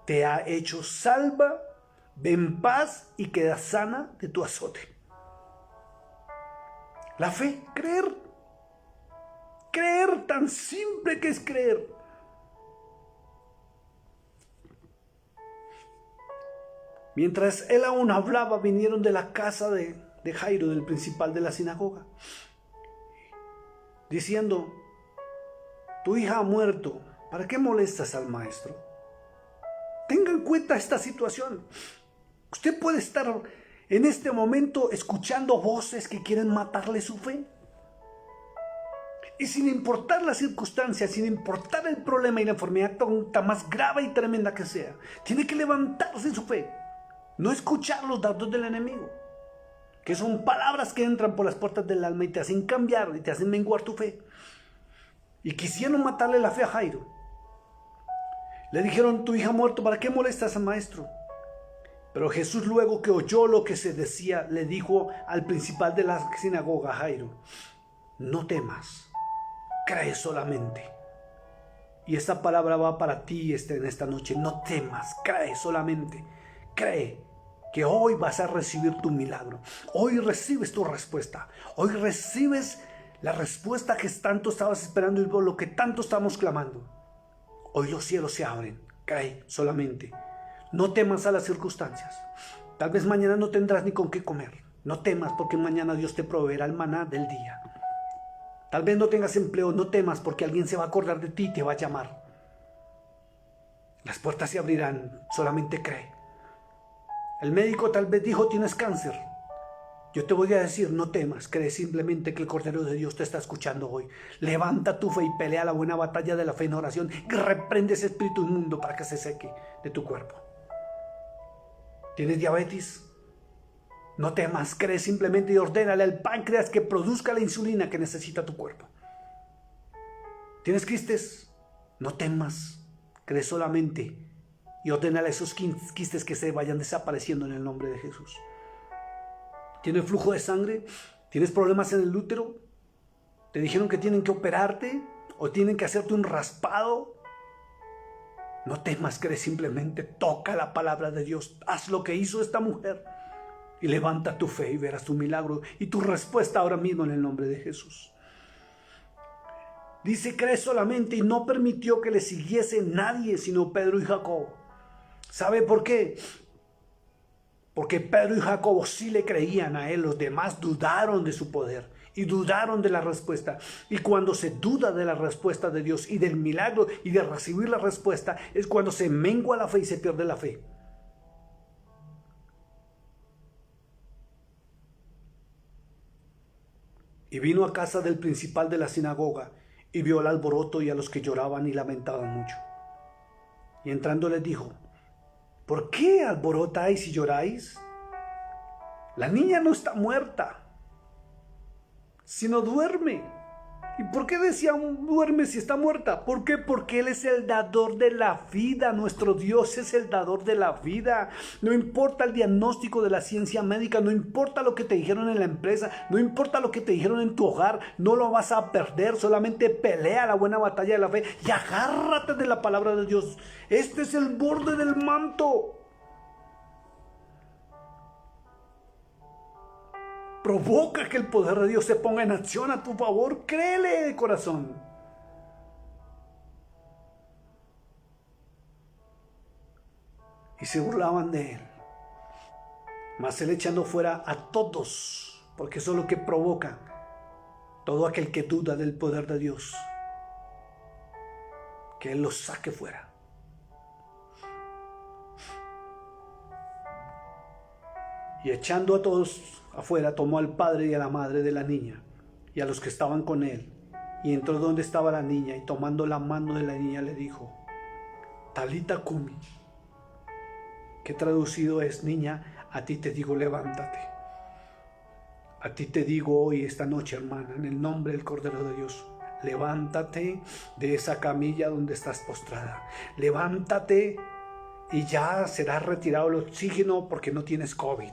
te ha hecho salva, ve en paz y queda sana de tu azote. La fe, creer. Creer, tan simple que es creer. Mientras él aún hablaba, vinieron de la casa de Jairo, del principal de la sinagoga, diciendo: tu hija ha muerto, ¿para qué molestas al maestro? Tenga en cuenta esta situación. Usted puede estar en este momento escuchando voces que quieren matarle su fe. Y sin importar las circunstancias, sin importar el problema y la enfermedad tan más grave y tremenda que sea, tiene que levantarse en su fe. No escuchar los dardos del enemigo, que son palabras que entran por las puertas del alma y te hacen cambiar y te hacen menguar tu fe. Y quisieron matarle la fe a Jairo. Le dijeron: tu hija ha muerto, ¿para qué molestas al maestro? Pero Jesús, luego que oyó lo que se decía, le dijo al principal de la sinagoga, Jairo: no temas, cree solamente. Y esta palabra va para ti en esta noche. No temas, cree solamente. Cree que hoy vas a recibir tu milagro. Hoy recibes tu respuesta. Hoy recibes la respuesta que tanto estabas esperando y por lo que tanto estamos clamando. Hoy los cielos se abren. Cree solamente. No temas a las circunstancias. Tal vez mañana no tendrás ni con qué comer. No temas, porque mañana Dios te proveerá el maná del día. Tal vez no tengas empleo. No temas, porque alguien se va a acordar de ti y te va a llamar. Las puertas se abrirán. Solamente cree. El médico tal vez dijo: tienes cáncer. Yo te voy a decir: no temas, cree simplemente que el Cordero de Dios te está escuchando hoy. Levanta tu fe y pelea la buena batalla de la fe en oración. Y reprende ese espíritu inmundo para que se seque de tu cuerpo. ¿Tienes diabetes? No temas, cree simplemente y ordénale al páncreas que produzca la insulina que necesita tu cuerpo. ¿Tienes quistes? No temas, cree solamente y ordénale a esos quistes que se vayan desapareciendo en el nombre de Jesús. ¿Tienes flujo de sangre? ¿Tienes problemas en el útero? ¿Te dijeron que tienen que operarte o tienen que hacerte un raspado? No temas, cree simplemente, toca la palabra de Dios, haz lo que hizo esta mujer y levanta tu fe y verás tu milagro y tu respuesta ahora mismo en el nombre de Jesús. Dice: cree solamente, y no permitió que le siguiese nadie sino Pedro y Jacobo. ¿Sabe por qué? Porque Pedro y Jacobo sí le creían a él, los demás dudaron de su poder y dudaron de la respuesta. Y cuando se duda de la respuesta de Dios y del milagro y de recibir la respuesta, es cuando se mengua la fe y se pierde la fe. Y vino a casa del principal de la sinagoga y vio el alboroto y a los que lloraban y lamentaban mucho. Y entrando les dijo: ¿por qué alborotáis y lloráis? La niña no está muerta, sino duerme. ¿Y por qué decían duerme si está muerta? ¿Por qué? Porque Él es el dador de la vida. Nuestro Dios es el dador de la vida. No importa el diagnóstico de la ciencia médica, no importa lo que te dijeron en la empresa, no importa lo que te dijeron en tu hogar, no lo vas a perder. Solamente pelea la buena batalla de la fe y agárrate de la palabra de Dios. Este es el borde del manto. Provoca que el poder de Dios se ponga en acción a tu favor. Créele de corazón. Y se burlaban de él. Mas él echando fuera a todos, porque eso es lo que provoca todo aquel que duda del poder de Dios, que él los saque fuera. Y echando a todos afuera, tomó al padre y a la madre de la niña y a los que estaban con él, y entró donde estaba la niña, y tomando la mano de la niña le dijo: Talita cumi, que traducido es: niña, a ti te digo, levántate. A ti te digo hoy, esta noche, hermana, en el nombre del Cordero de Dios, levántate de esa camilla donde estás postrada. Levántate y ya será retirado el oxígeno porque no tienes COVID.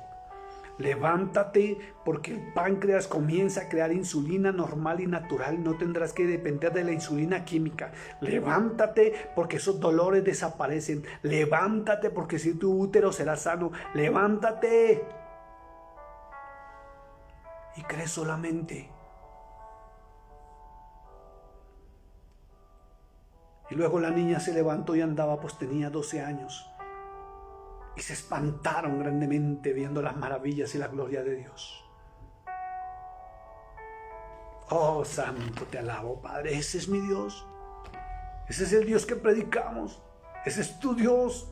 Levántate porque el páncreas comienza a crear insulina normal y natural. No tendrás que depender de la insulina química. Levántate porque esos dolores desaparecen. Levántate porque si tu útero será sano. Levántate. Y cree solamente. Y luego la niña se levantó y andaba, pues tenía 12 años. Y se espantaron grandemente viendo las maravillas y la gloria de Dios. Oh, santo, te alabo, Padre. Ese es mi Dios. Ese es el Dios que predicamos. Ese es tu Dios.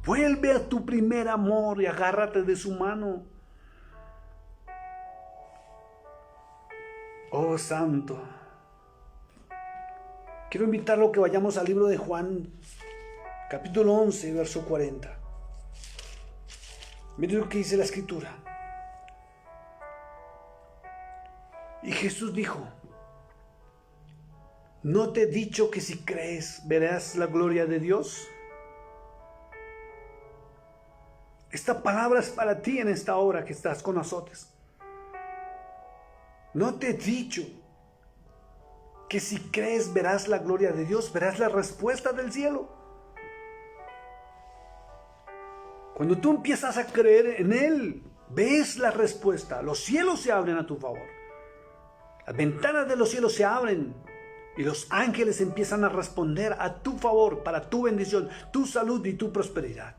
Vuelve a tu primer amor y agárrate de su mano. Oh, santo. Quiero invitarlo a que vayamos al libro de Juan, capítulo 11, verso 40. Mire lo que dice la escritura. Y Jesús dijo: ¿no te he dicho que si crees verás la gloria de Dios? Esta palabra es para ti en esta hora que estás con azotes. ¿No te he dicho que si crees verás la gloria de Dios? Verás la respuesta del cielo. Cuando tú empiezas a creer en Él, ves la respuesta. Los cielos se abren a tu favor. Las ventanas de los cielos se abren y los ángeles empiezan a responder a tu favor, para tu bendición, tu salud y tu prosperidad.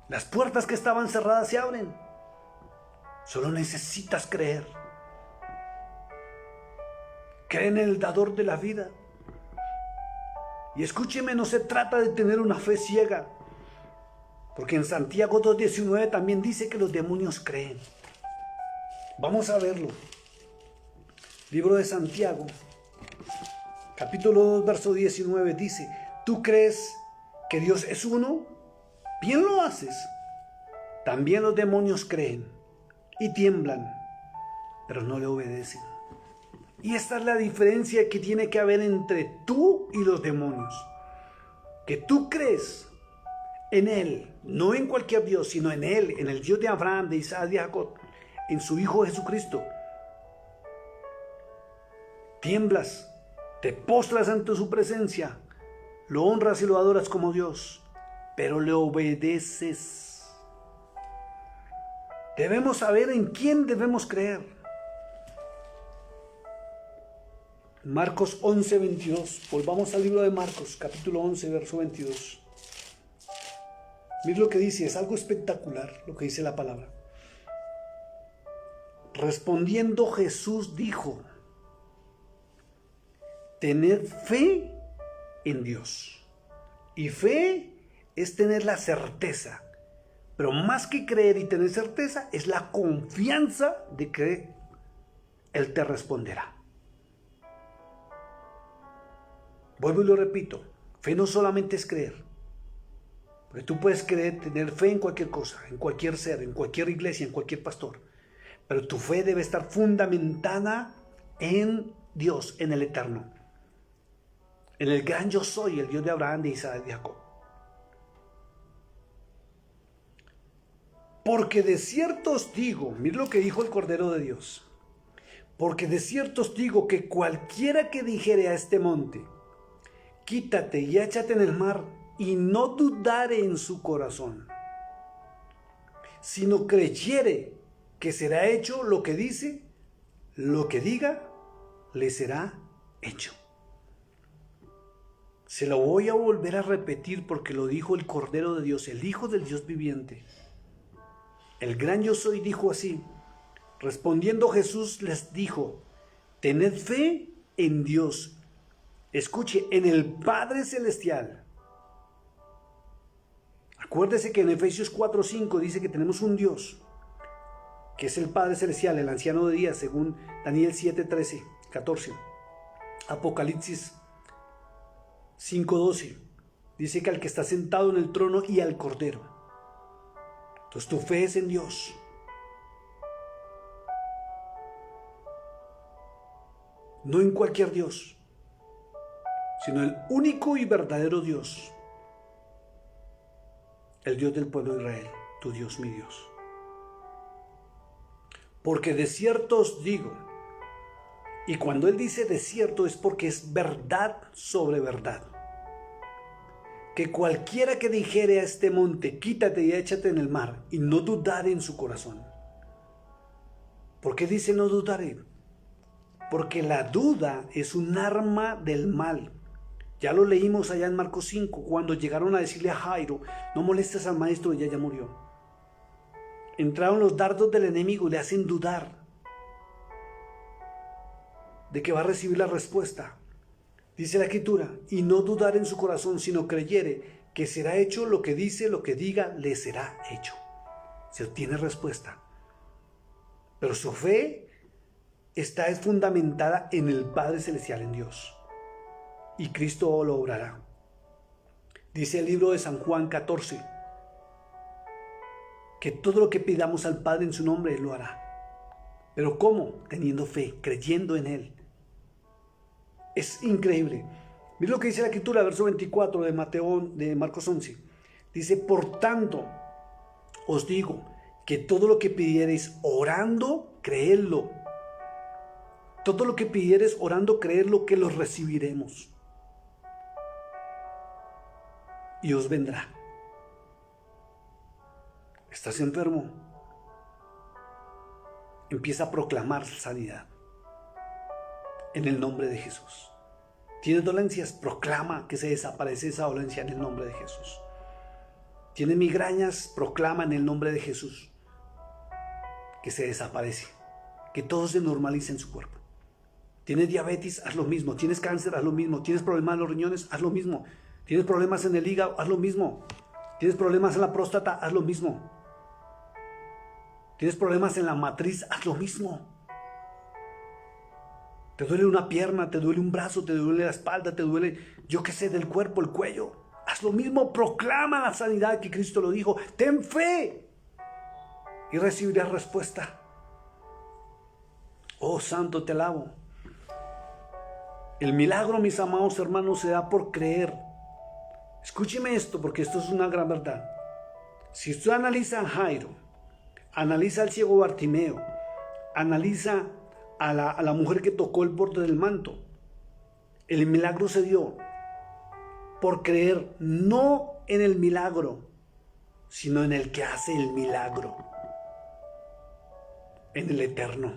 Las puertas que estaban cerradas se abren. Solo necesitas creer. Cree en el dador de la vida. Y escúcheme, no se trata de tener una fe ciega. Porque en Santiago 2:19 también dice que los demonios creen. Vamos a verlo. Libro de Santiago, capítulo 2, verso 19 dice: ¿tú crees que Dios es uno? Bien lo haces. También los demonios creen y tiemblan, pero no le obedecen. Y esta es la diferencia que tiene que haber entre tú y los demonios. Que tú crees en Él, no en cualquier Dios, sino en Él, en el Dios de Abraham, de Isaac, de Jacob, en su Hijo Jesucristo. Tiemblas, te postras ante su presencia, lo honras y lo adoras como Dios, pero le obedeces. Debemos saber en quién debemos creer. Marcos 11, 22. Volvamos al libro de Marcos, capítulo 11, verso 22. Mira lo que dice, es algo espectacular lo que dice la palabra. Respondiendo Jesús dijo: tened fe en Dios. Y fe es tener la certeza. Pero más que creer y tener certeza, es la confianza de que Él te responderá. Vuelvo y lo repito, fe no solamente es creer. Porque tú puedes creer, tener fe en cualquier cosa, en cualquier ser, en cualquier iglesia, en cualquier pastor. Pero tu fe debe estar fundamentada en Dios, en el eterno. En el gran yo soy, el Dios de Abraham, de Isaac, de Jacob. Porque de cierto os digo, mira lo que dijo el Cordero de Dios. Porque de cierto os digo que cualquiera que dijere a este monte: quítate y échate en el mar, y no dudare en su corazón, sino creyere que será hecho lo que dice, lo que diga, le será hecho. Se lo voy a volver a repetir porque lo dijo el Cordero de Dios, el Hijo del Dios viviente. El gran yo soy dijo así. Respondiendo Jesús les dijo: tened fe en Dios. Escuche, en el Padre Celestial. Acuérdese que en Efesios 4:5 dice que tenemos un Dios, que es el Padre Celestial, el anciano de días, según Daniel 7:13, 14. Apocalipsis 5:12 dice que al que está sentado en el trono y al Cordero. Entonces tu fe es en Dios. No en cualquier Dios, sino el único y verdadero Dios, el Dios del pueblo de Israel, tu Dios, mi Dios. Porque de cierto os digo, y cuando Él dice de cierto es porque es verdad sobre verdad, que cualquiera que dijere a este monte: quítate y échate en el mar, y no dudare en su corazón. ¿Por qué dice no dudaré? Porque la duda es un arma del mal. Ya lo leímos allá en Marcos 5, cuando llegaron a decirle a Jairo: no molestes al maestro, ya murió. Entraron los dardos del enemigo y le hacen dudar de que va a recibir la respuesta. Dice la Escritura: y no dudar en su corazón, sino creyere que será hecho lo que dice, lo que diga, le será hecho. Se obtiene respuesta. Pero su fe es fundamentada en el Padre Celestial, en Dios. Y Cristo lo obrará. Dice el libro de San Juan 14, que todo lo que pidamos al Padre en su nombre, Él lo hará. ¿Pero cómo? Teniendo fe, creyendo en Él. Es increíble. Mira lo que dice la Escritura, verso 24 de Marcos 11. Dice: por tanto, os digo que todo lo que pidiereis orando, creedlo. Todo lo que pidiereis orando, creedlo, que lo recibiremos. Y os vendrá. ¿Estás enfermo? Empieza a proclamar sanidad en el nombre de Jesús. ¿Tienes dolencias? Proclama que se desaparece esa dolencia en el nombre de Jesús. ¿Tienes migrañas? Proclama en el nombre de Jesús que se desaparece, que todo se normalice en su cuerpo. ¿Tienes diabetes? Haz lo mismo. ¿Tienes cáncer? Haz lo mismo. ¿Tienes problemas en los riñones? Haz lo mismo. ¿Tienes problemas en el hígado? Haz lo mismo. ¿Tienes problemas en la próstata? Haz lo mismo. ¿Tienes problemas en la matriz? Haz lo mismo. ¿Te duele una pierna? ¿Te duele un brazo? ¿Te duele la espalda? ¿Te duele, yo qué sé, del cuerpo, el cuello? Haz lo mismo. Proclama la sanidad que Cristo lo dijo. Ten fe y recibirás respuesta. Oh, Santo, te alabo. El milagro, mis amados hermanos, se da por creer. Escúcheme esto, porque esto es una gran verdad. Si usted analiza a Jairo, analiza al ciego Bartimeo, analiza a la mujer que tocó el borde del manto, el milagro se dio por creer, no en el milagro, sino en el que hace el milagro, en el eterno,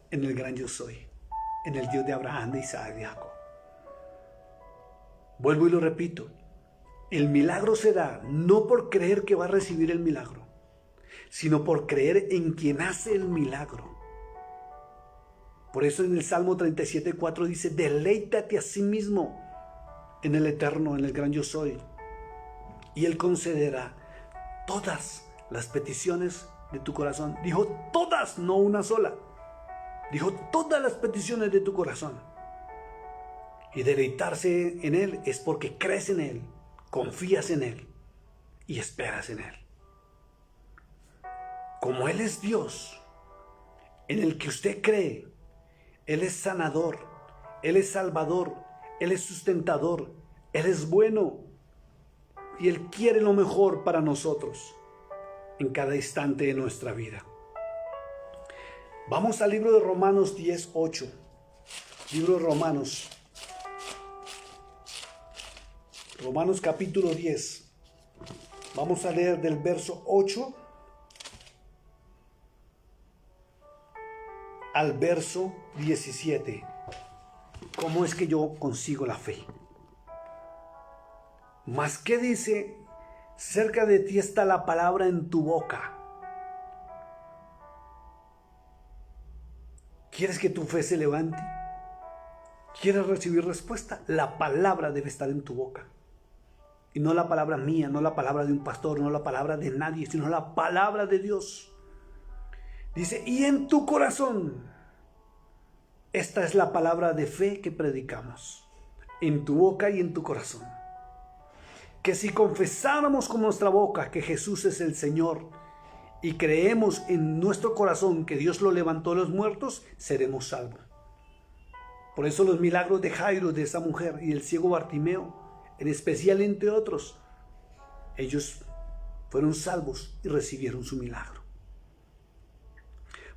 en el gran yo soy, en el Dios de Abraham, de Isaac, de Jacob. Vuelvo y lo repito. El milagro se da no por creer que va a recibir el milagro, sino por creer en quien hace el milagro. Por eso en el Salmo 37:4 dice: deleítate a sí mismo en el eterno, en el gran yo soy, y Él concederá todas las peticiones de tu corazón. Dijo todas, no una sola. Dijo todas las peticiones de tu corazón. Y deleitarse en Él es porque crees en Él, confías en Él y esperas en Él. Como Él es Dios, en el que usted cree, Él es sanador, Él es salvador, Él es sustentador, Él es bueno y Él quiere lo mejor para nosotros en cada instante de nuestra vida. Vamos al libro de Romanos 10:8. Libro de Romanos capítulo 10. Vamos a leer del verso 8 al verso 17. ¿Cómo es que yo consigo la fe? Mas, ¿qué dice? Cerca de ti está la palabra en tu boca. ¿Quieres que tu fe se levante? ¿Quieres recibir respuesta? La palabra debe estar en tu boca. Y no la palabra mía, no la palabra de un pastor, no la palabra de nadie, sino la palabra de Dios. Dice, y en tu corazón. Esta es la palabra de fe que predicamos. En tu boca y en tu corazón. Que si confesáramos con nuestra boca que Jesús es el Señor y creemos en nuestro corazón que Dios lo levantó de los muertos, seremos salvos. Por eso los milagros de Jairo, de esa mujer, y el ciego Bartimeo, en especial entre otros, ellos fueron salvos y recibieron su milagro.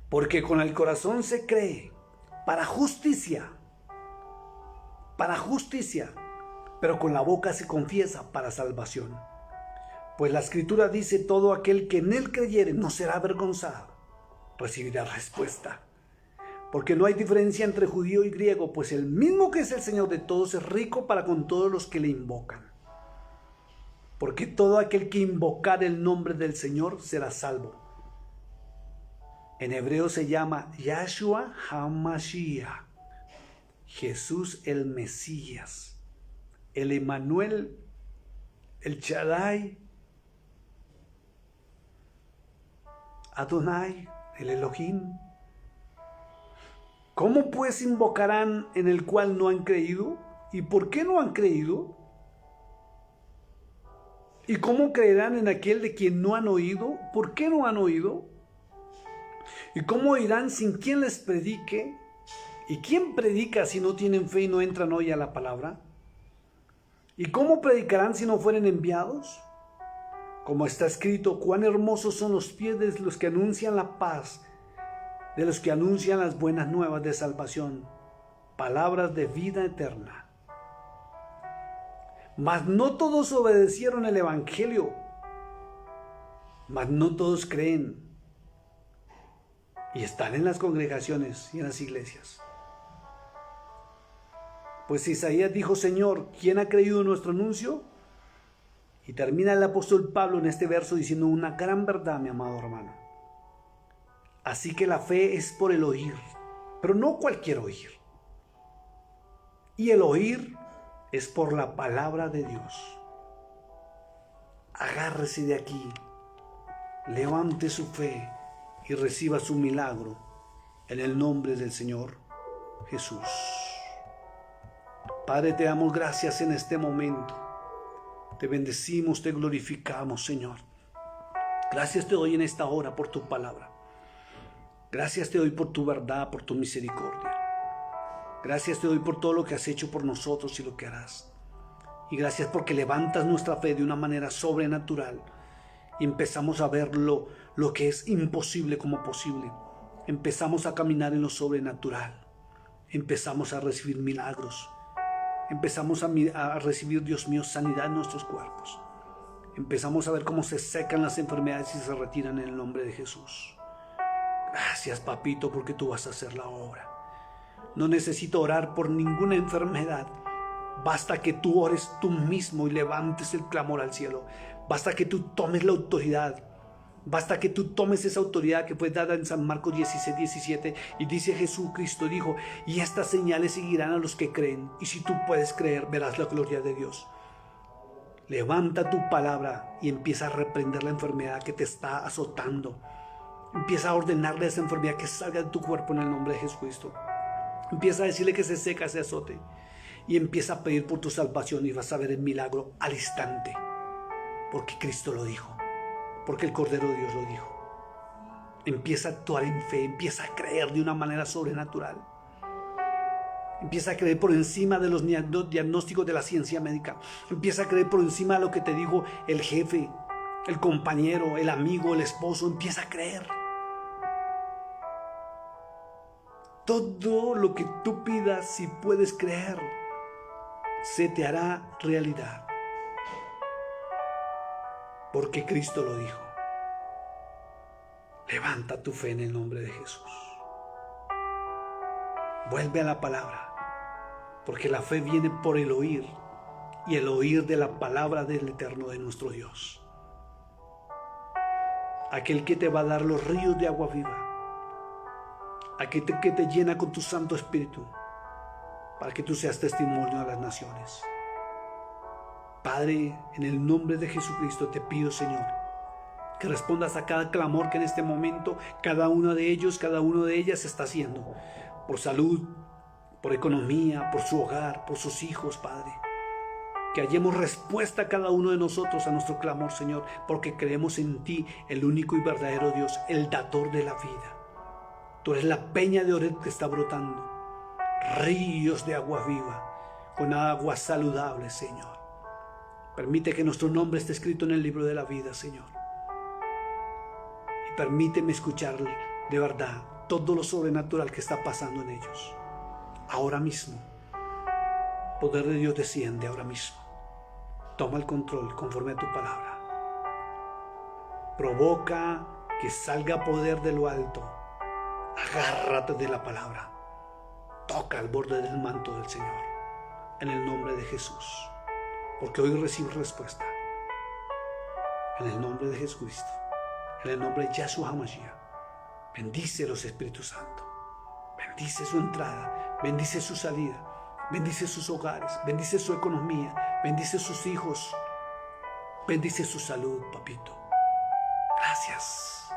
Porque con el corazón se cree para justicia, pero con la boca se confiesa para salvación. Pues la Escritura dice, todo aquel que en Él creyere no será avergonzado, recibirá respuesta. Porque no hay diferencia entre judío y griego, pues el mismo que es el Señor de todos es rico para con todos los que le invocan. Porque todo aquel que invocar el nombre del Señor será salvo. En hebreo se llama Yahshua HaMashiach, Jesús el Mesías, el Emmanuel, el Shaddai, Adonai, el Elohim. ¿Cómo pues invocarán en el cual no han creído? ¿Y por qué no han creído? ¿Y cómo creerán en aquel de quien no han oído? ¿Por qué no han oído? ¿Y cómo oirán sin quien les predique? ¿Y quién predica si no tienen fe y no entran hoy a la palabra? ¿Y cómo predicarán si no fueren enviados? Como está escrito, cuán hermosos son los pies de los que anuncian la paz, de los que anuncian las buenas nuevas de salvación, palabras de vida eterna. Mas no todos obedecieron el evangelio, mas no todos creen y están en las congregaciones y en las iglesias. Pues Isaías dijo, Señor, ¿quién ha creído en nuestro anuncio? Y termina el apóstol Pablo en este verso diciendo una gran verdad, mi amado hermano. Así que la fe es por el oír, pero no cualquier oír. Y el oír es por la palabra de Dios. Agárrese de aquí, levante su fe y reciba su milagro en el nombre del Señor Jesús. Padre, te damos gracias en este momento. Te bendecimos, te glorificamos, Señor. Gracias te doy en esta hora por tu palabra. Gracias te doy por tu verdad, por tu misericordia. Gracias te doy por todo lo que has hecho por nosotros y lo que harás. Y gracias porque levantas nuestra fe de una manera sobrenatural. Y empezamos a ver lo que es imposible como posible. Empezamos a caminar en lo sobrenatural. Empezamos a recibir milagros. Empezamos a recibir, Dios mío, sanidad en nuestros cuerpos. Empezamos a ver cómo se secan las enfermedades y se retiran en el nombre de Jesús. Gracias, papito, porque tú vas a hacer la obra. No necesito orar por ninguna enfermedad. Basta que tú ores tú mismo y levantes el clamor al cielo. Basta que tú tomes la autoridad Basta que tú tomes esa autoridad que fue dada en San Marcos 16, 17 y dice Jesucristo dijo, y estas señales seguirán a los que creen, y si tú puedes creer verás la gloria de Dios. Levanta tu palabra y empieza a reprender la enfermedad que te está azotando. Empieza a ordenarle a esa enfermedad que salga de tu cuerpo en el nombre de Jesucristo. Empieza a decirle que se seca ese azote y empieza a pedir por tu salvación y vas a ver el milagro al instante, porque Cristo lo dijo, porque el Cordero de Dios lo dijo. Empieza a actuar en fe, empieza a creer de una manera sobrenatural. Empieza a creer por encima de los diagnósticos de la ciencia médica. Empieza a creer por encima de lo que te dijo el jefe, el compañero, el amigo, el esposo. Empieza a creer. Todo lo que tú pidas, si puedes creer, se te hará realidad. Porque Cristo lo dijo. Levanta tu fe en el nombre de Jesús. Vuelve a la palabra. Porque la fe viene por el oír, y el oír de la palabra del Eterno, de nuestro Dios. Aquel que te va a dar los ríos de agua viva. Aquel que te llena con tu Santo Espíritu, para que tú seas testimonio a las naciones. Padre, en el nombre de Jesucristo te pido, Señor, que respondas a cada clamor que en este momento cada uno de ellos, cada uno de ellas está haciendo, por salud, por economía, por su hogar, por sus hijos, Padre. Que hallemos respuesta a cada uno de nosotros a nuestro clamor, Señor, porque creemos en ti, el único y verdadero Dios, el dador de la vida. Tú eres la peña de Oreb que está brotando, ríos de agua viva, con agua saludable, Señor. Permite que nuestro nombre esté escrito en el libro de la vida, Señor. Y permíteme escuchar de verdad todo lo sobrenatural que está pasando en ellos. Ahora mismo, poder de Dios desciende ahora mismo. Toma el control conforme a tu palabra. Provoca que salga poder de lo alto. Agárrate de la palabra. Toca el borde del manto del Señor. En el nombre de Jesús. Porque hoy recibes respuesta. En el nombre de Jesucristo. En el nombre de Yahshua HaMashiach. Bendice los Espíritus Santos. Bendice su entrada. Bendice su salida, bendice sus hogares, bendice su economía, bendice sus hijos, bendice su salud, papito. Gracias.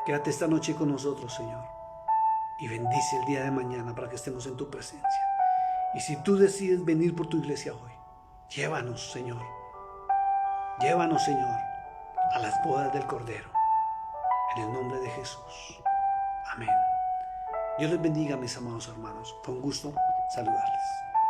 Quédate esta noche con nosotros, Señor, y bendice el día de mañana para que estemos en tu presencia. Y si tú decides venir por tu iglesia hoy, llévanos, Señor, a las bodas del Cordero, en el nombre de Jesús. Amén. Dios les bendiga, mis amados hermanos. Fue un gusto saludarles.